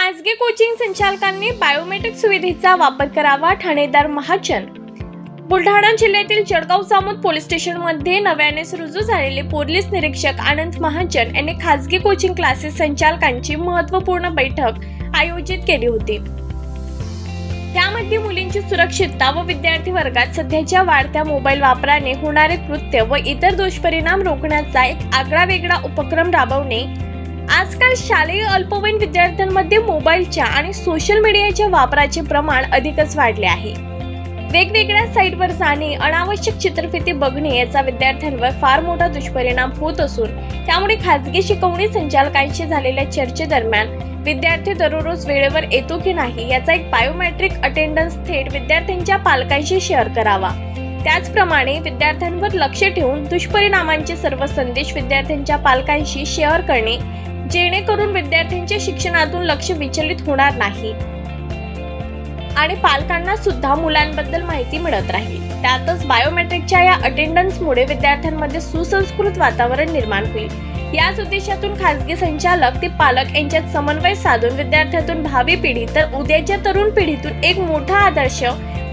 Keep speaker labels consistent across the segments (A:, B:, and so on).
A: खासगी कोचिंग संचालकांनी बायोमेट्रिक सुविधेचा वापर करावा, ठाणेदार महाजन। बुलढाणा जिल्ह्यातील जळगाव जामोद पोलीस स्टेशनमध्ये नव्याने रुजू झालेले पोलीस निरीक्षक आनंद महाजन यांनी खासगी कोचिंग क्लासेस संचालकांची महत्त्वपूर्ण बैठक आयोजित केली होती। त्यामध्ये मुलींची सुरक्षितता व विद्यार्थी वर्गात सध्याच्या वाढत्या मोबाईल वापराने होणारे कृत्य व इतर दुष्परिणाम रोखण्याचा एक आगळावेगळा उपक्रम राबवणे। आजकाल शालेय अल्पवयीन विद्यार्थ्यांमध्ये मोबाईलच्या आणि सोशल मीडियाच्या वापराचे प्रमाण अधिकच वाढले आहे। वेगवेगळ्या साईटवर जाणे, अनावश्यक चित्रफिती बघणे याचा विद्यार्थ्यांवर फार मोठा दुष्परिणाम होत असून त्यामुळे खासगी शिकवणी संचालकांशी झालेल्या चर्चेदरम्यान विद्यार्थी दररोज वेळेवर येतो की नाही याचा एक बायोमेट्रिक अटेंडन्स थेट विद्यार्थ्यांच्या पालकांशी शेअर करावा। त्याचप्रमाणे विद्यार्थ्यांवर लक्ष ठेवून दुष्परिणामांचे सर्व संदेश विद्यार्थ्यांच्या पालकांशी शेअर करणे, जेणेकरून विद्यार्थ्यांच्या शिक्षणातून लक्ष विचलित होणार नाही आणि पालकांना सुद्धा मुलांबद्दल माहिती मिळत राहील। त्यातच बायोमेट्रिकच्या या अटेंडन्समुळे विद्यार्थ्यांमध्ये सुसंस्कृत वातावरण निर्माण होईल। याच उद्देशातून खासगी संचालक ते पालक यांच्यात समन्वय साधून विद्यार्थ्यातून भावी पिढी तर उद्याच्या तरुण पिढीतून एक मोठा आदर्श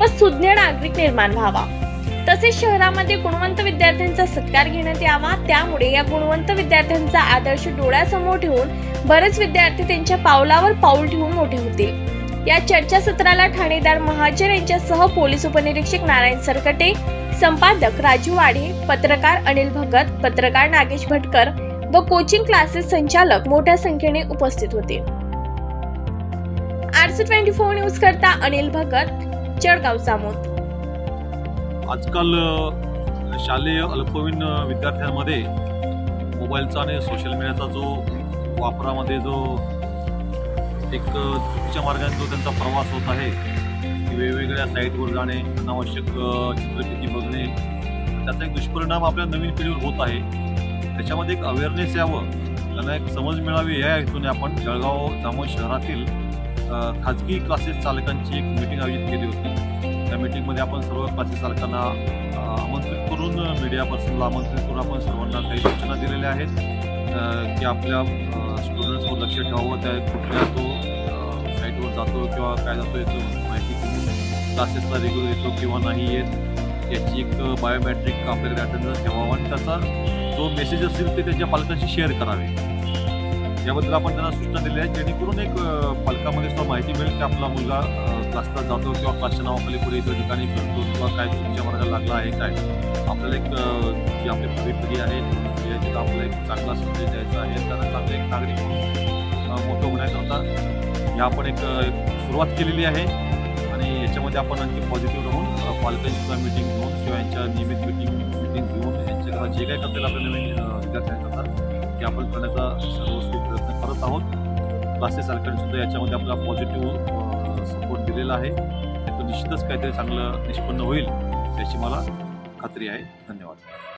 A: व सुज्ञ नागरिक निर्माण व्हावा। तसेच शहरामध्ये गुणवंत विद्यार्थ्यांचा सत्कार घेण्यात यावा। त्यामुळे या गुणवंत विद्यार्थ्यांचा आदर्श डोळ्यासमोर ठेवून बरेच विद्यार्थी त्यांच्या पावलावर पाऊल ठेवून मोठे होतील। या चर्चासत्राला ठाणेदार महाजन यांच्यासह पोलीस उपनिरीक्षक नारायण सरकटे, संपादक राजू वाढे, पत्रकार अनिल भगत, पत्रकार नागेश भटकर व कोचिंग क्लासेस संचालक मोठ्या संख्येने उपस्थित होते। RC24 न्यूज करता अनिल भगत, जळगाव जामोद।
B: आजकाल शालेय अल्पवयीन विद्यार्थ्यांमध्ये मोबाईलचा आणि सोशल मीडियाचा जो वापरामध्ये जो एक चुकीच्या मार्गाने जो त्यांचा प्रवास होत आहे, वेगवेगळ्या साईटवर जाणे, अनावश्यक चित्रफिती बघणे, त्याचा एक दुष्परिणाम आपल्या नवीन पिढीवर होत आहे। त्याच्यामध्ये एक अवेअरनेस यावं, त्यांना एक समज मिळावी या हेतूने आपण जळगाव जामोद शहरातील खाजगी क्लासेस चालकांची एक मीटिंग आयोजित केली होती। त्या मीटिंगमध्ये आपण सर्व क्लासेस चालकांना आमंत्रित करून, मीडिया पर्सनला आमंत्रित करून आपण सर्वांना काही सूचना दिलेल्या आहेत की आपल्या स्टुडंट्सवर लक्ष ठेवावं, त्या कुठल्या तो साईटवर जातो किंवा काय जातो याचं माहिती घेऊन क्लासेसला रेग्युलर येतो किंवा नाही येत याची एक बायोमेट्रिक आपल्याकडे अटेंडन्स ठेवावा आणि त्याचा जो मेसेज असेल ते त्याच्या पालकांशी शेअर करावे। याबद्दल आपण त्यांना सूचना दिल्या आहेत, जेणेकरून एक पालकामध्ये सुद्धा माहिती मिळेल की आपला मुलगा क्लासला जातो किंवा क्लासच्या नावाखाली पुढे इतर ठिकाणी फिरतो किंवा काय चुकीच्या मार्गाला लागला आहे काय। आपल्याला एक जी आपली भावी पिढी आहे तिथं आपल्याला एक चांगला संदेश द्यायचा आहे, त्यांना चांगले एक नागरिक म्हणून मोठं होण्याकरता या आपण एक सुरुवात केलेली आहे आणि याच्यामध्ये आपण आणखी पॉझिटिव्ह राहून पालकांची सुद्धा मीटिंग घेऊन किंवा यांच्या नियमित मीटिंग घेऊन यांच्याकरता जे काही करता येईल आपल्या नवीन विद्यार्थ्यांकरता ते आपण करण्याचा सर्वस्वी प्रयत्न करत आहोत। क्लासेस चालकांनी सुद्धा याच्यामध्ये आपला पॉझिटिव्ह सपोर्ट दिलेला आहे, तो निश्चितच काहीतरी चांगलं निष्पन्न होईल याची मला खात्री आहे। धन्यवाद।